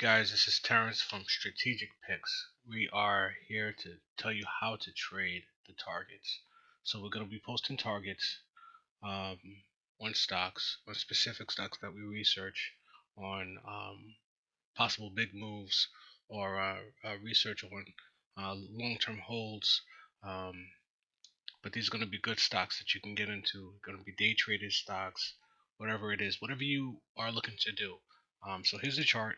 guys, this is Terrence from Strategic Picks. We are here to tell you how to trade the targets. So we're going to be posting targets um, on stocks, on specific stocks that we research, on possible big moves, or research on long-term holds. Um, but these are going to be good stocks that you can get into. Going to be day traded stocks, whatever it is, whatever you are looking to do. So here's the chart.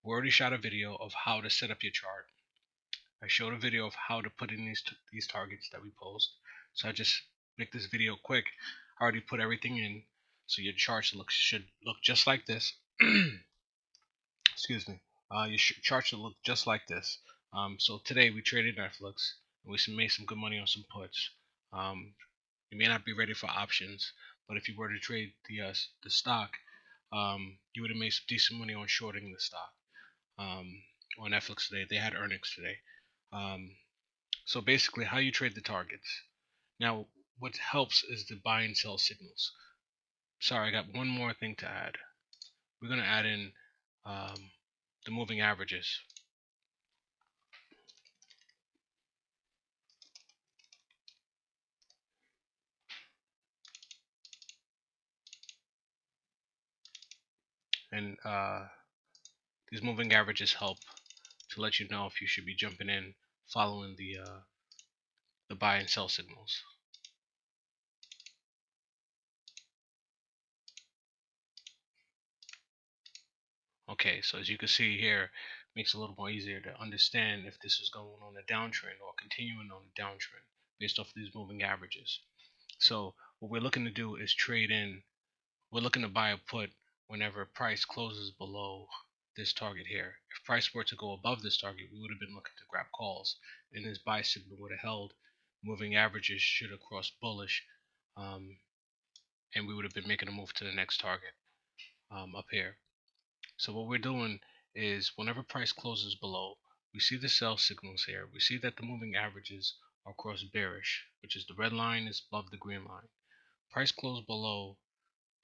We already shot a video of how to set up your chart. I showed a video of how to put in these targets that we post. So I just make this video quick. I already put everything in, so your chart should look just like this. Excuse me. Your chart should look just like this. So today we traded Netflix, and we made some good money on some puts. You may not be ready for options, but if you were to trade the stock, you would have made some decent money on shorting the stock. On Netflix today. They had earnings today. So basically, how you trade the targets. Now, what helps is the buy and sell signals. Sorry, I got one more thing to add. We're going to add in the moving averages. And these moving averages help to let you know if you should be jumping in following the buy and sell signals. Okay, so as you can see here, makes it a little more easier to understand if this is going on a downtrend or continuing on a downtrend based off of these moving averages. So what we're looking to do is trade in. We're looking to buy a put whenever price closes below this target here. If price were to go above this target, we would have been looking to grab calls, and this buy signal would have held. Moving averages should have crossed bullish, and we would have been making a move to the next target up here. So what we're doing is whenever price closes below, we see the sell signals here. We see that the moving averages are cross bearish, which is the red line is above the green line. Price closed below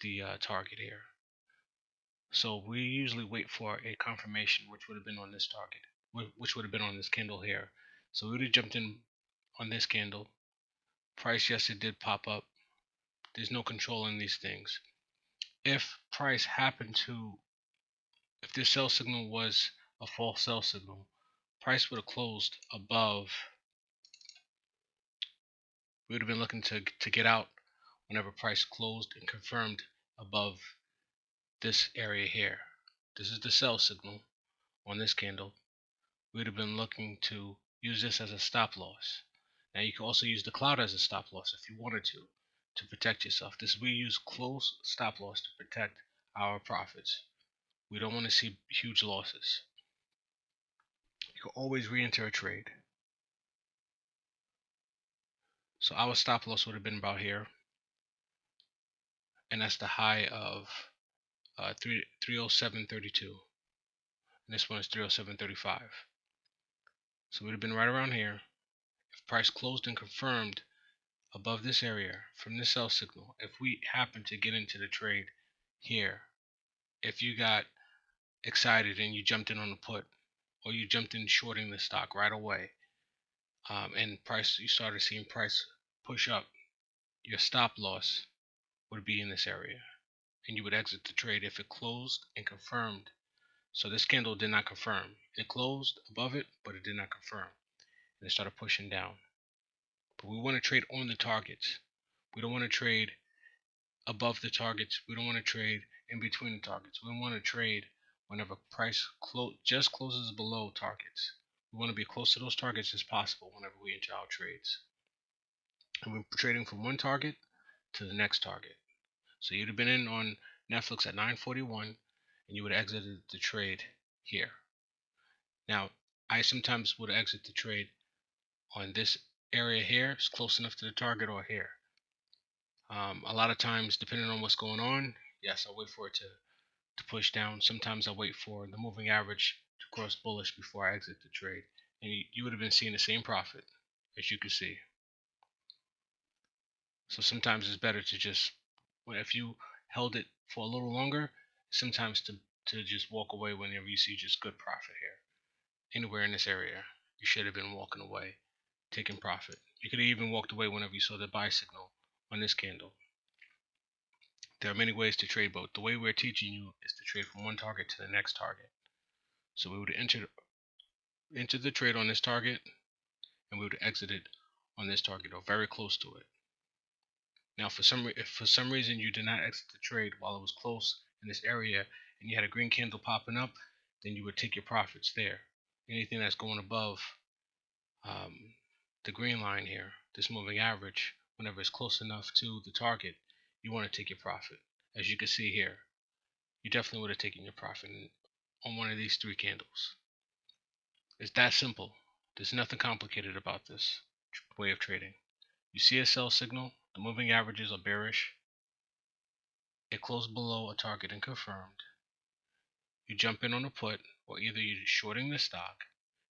the target here. So we usually wait for a confirmation, which would have been on this target, which would have been on this candle here. So we would have jumped in on this candle. Price, yes, it did pop up. There's no control in these things. If price happened to, if this sell signal was a false sell signal, price would have closed above. We would have been looking to get out whenever price closed and confirmed above this area here. This is the sell signal on this candle. We would have been looking to use this as a stop loss. Now you can also use the cloud as a stop loss if you wanted to protect yourself. We use close stop loss to protect our profits. We don't want to see huge losses. You can always re-enter a trade. So our stop loss would have been about here, and that's the high of 307.32, and this one is 307.35. So we'd have been right around here. If price closed and confirmed above this area from this sell signal, if we happen to get into the trade here, if you got excited and you jumped in on the put, or you jumped in shorting the stock right away, and price, you started seeing price push up, your stop loss would be in this area, and you would exit the trade if it closed and confirmed. So this candle did not confirm. It closed above it, but it did not confirm, and it started pushing down. But we want to trade on the targets. We don't want to trade above the targets. We don't want to trade in between the targets. We want to trade whenever price just closes below targets. We want to be close to those targets as possible whenever we enter our trades. And we're trading from one target to the next target. So you'd have been in on Netflix at 9:41, and you would have exited the trade here. Now, I sometimes would exit the trade on this area here. It's close enough to the target, or here. A lot of times, depending on what's going on, yes, I'll wait for it to push down. Sometimes I wait for the moving average to cross bullish before I exit the trade. And you would have been seeing the same profit, as you can see. So sometimes it's better to just, if you held it for a little longer, sometimes to just walk away whenever you see just good profit here. Anywhere in this area, you should have been walking away, taking profit. You could have even walked away whenever you saw the buy signal on this candle. There are many ways to trade, but the way we're teaching you is to trade from one target to the next target. So we would enter the trade on this target, and we would exit it on this target or very close to it. Now, if for some reason you did not exit the trade while it was close in this area and you had a green candle popping up, then you would take your profits there. Anything that's going above the green line here, this moving average, whenever it's close enough to the target, you want to take your profit. As you can see here, you definitely would have taken your profit on one of these three candles. It's that simple. There's nothing complicated about this way of trading. You see a sell signal, the moving averages are bearish, it closed below a target and confirmed. You jump in on a put, or either you're shorting the stock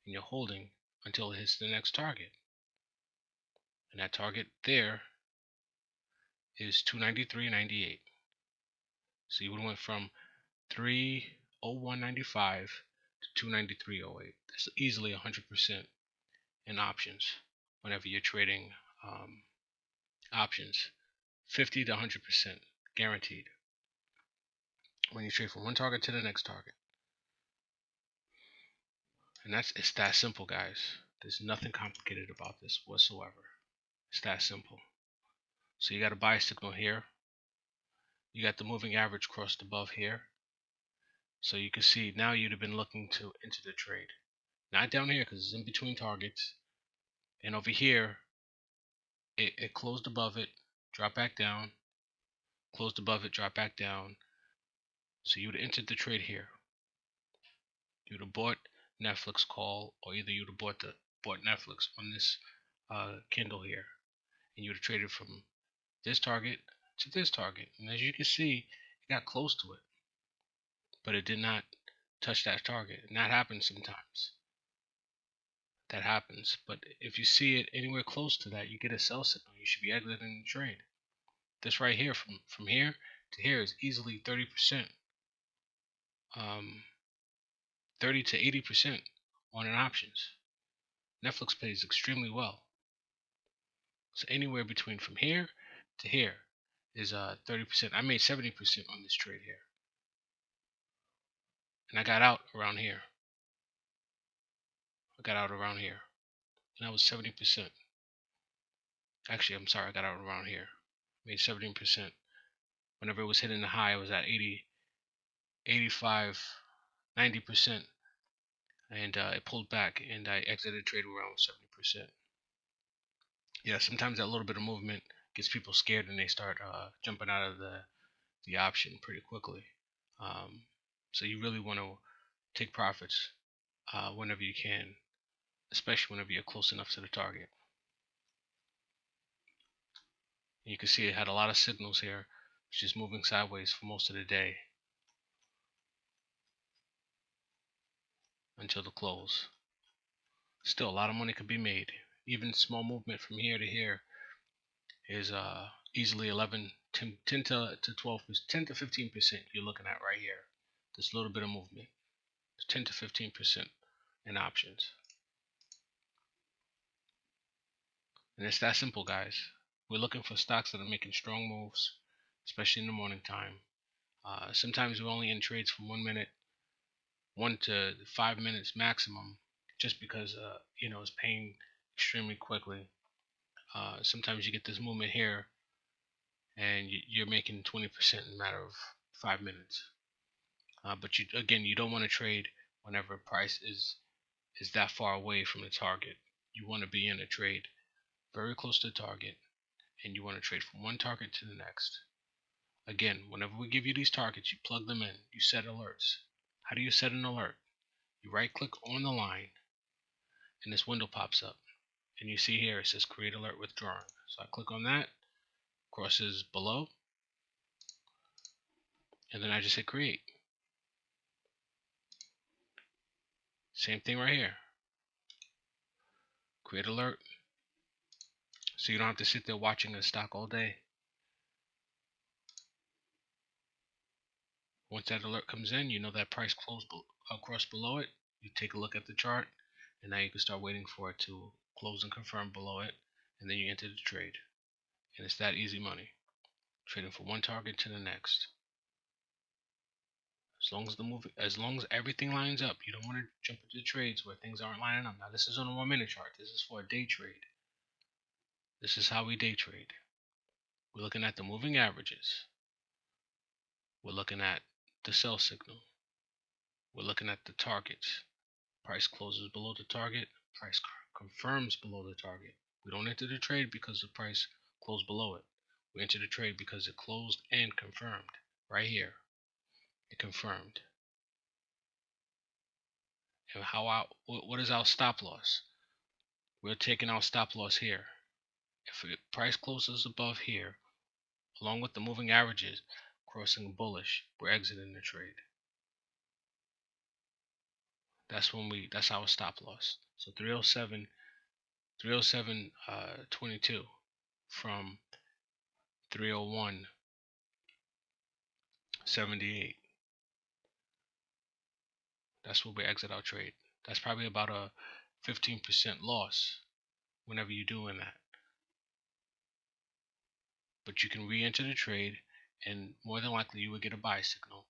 and you're holding until it hits the next target. And that target there is 293.98. So you would have went from 301.95 to 293.08. That's easily 100% in options whenever you're trading options. 50 to 100% guaranteed when you trade from one target to the next target. And it's that simple, guys. There's nothing complicated about this whatsoever. It's that simple. So you got a buy signal here. You got the moving average crossed above here. So you can see now you'd have been looking to enter the trade. Not down here because it's in between targets. And over here, it closed above it, dropped back down, closed above it, dropped back down. So you would have entered the trade here. You would have bought Netflix call, or either you would have bought Netflix on this candle here, and you would have traded from this target to this target. And as you can see, it got close to it, but it did not touch that target. And that happens sometimes. That happens. But if you see it anywhere close to that, you get a sell signal. You should be exiting the trade. This right here, from here to here, is easily 30%, 30 to 80% on an options. Netflix pays extremely well. So anywhere between from here to here is 30%. I made 70% on this trade here. And I got out around here. And that was 70%. Actually, I'm sorry, I got out around here. Made 17%. Whenever it was hitting the high, I was at 80, 85, 90%. And it pulled back, and I exited trade around 70%. Yeah, sometimes that little bit of movement gets people scared and they start jumping out of the option pretty quickly. So you really want to take profits whenever you can, especially whenever you're close enough to the target. And you can see it had a lot of signals here. It's just moving sideways for most of the day until the close. Still, a lot of money could be made. Even small movement from here to here is easily 11, 10 to 12, 10 to 15% you're looking at right here. This little bit of movement, 10 to 15% in options. And it's that simple, guys. We're looking for stocks that are making strong moves, especially in the morning time. Sometimes we're only in trades for 1 minute, 1 to 5 minutes maximum, just because it's paying extremely quickly. Sometimes you get this movement here, and you're making 20% in a matter of 5 minutes. But you don't want to trade whenever price is that far away from the target. You want to be in a trade very close to the target, and you want to trade from one target to the next. Again, whenever we give you these targets, you plug them in. You set alerts. How do you set an alert? You right click on the line, and this window pops up. And you see here it says create alert withdrawing. So I click on that, crosses below, and then I just hit create. Same thing right here. Create alert. So you don't have to sit there watching the stock all day. Once that alert comes in, you know that price closed across below it. You take a look at the chart, and now you can start waiting for it to close and confirm below it, and then you enter the trade. And it's that easy money, trading from one target to the next. As long as everything lines up, you don't want to jump into trades where things aren't lining up. Now this is on a 1 minute chart. This is for a day trade. This is how we day trade. We're looking at the moving averages. We're looking at the sell signal. We're looking at the targets. Price closes below the target. Price confirms below the target. We don't enter the trade because the price closed below it. We enter the trade because it closed and confirmed. Right here, it confirmed. And what is our stop loss? We're taking our stop loss here. If the price closes above here, along with the moving averages crossing bullish, we're exiting the trade. That's our stop loss. So 307.22 from 301.78. That's where we exit our trade. That's probably about a 15% loss whenever you're doing that. But you can re-enter the trade, and more than likely you would get a buy signal.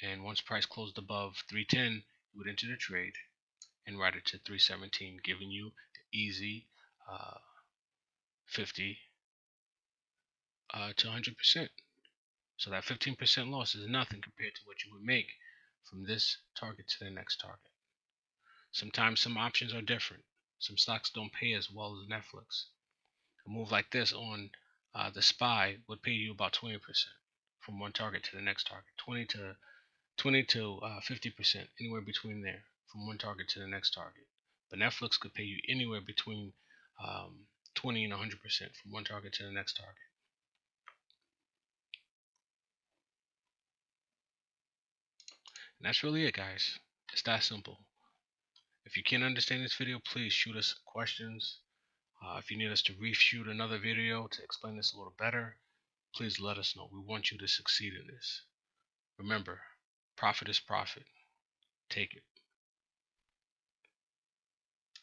And once price closed above 310, you would enter the trade and ride it to 317, giving you the easy 50 to 100%. So that 15% loss is nothing compared to what you would make from this target to the next target. Sometimes some options are different. Some stocks don't pay as well as Netflix. A move like this on the SPY would pay you about 20% from one target to the next target. 20 to 50%, anywhere between there, from one target to the next target. But Netflix could pay you anywhere between 20 and 100% from one target to the next target. And that's really it, guys. It's that simple. If you can't understand this video, please shoot us questions. If you need us to reshoot another video to explain this a little better, please let us know. We want you to succeed in this. Remember, profit is profit. Take it.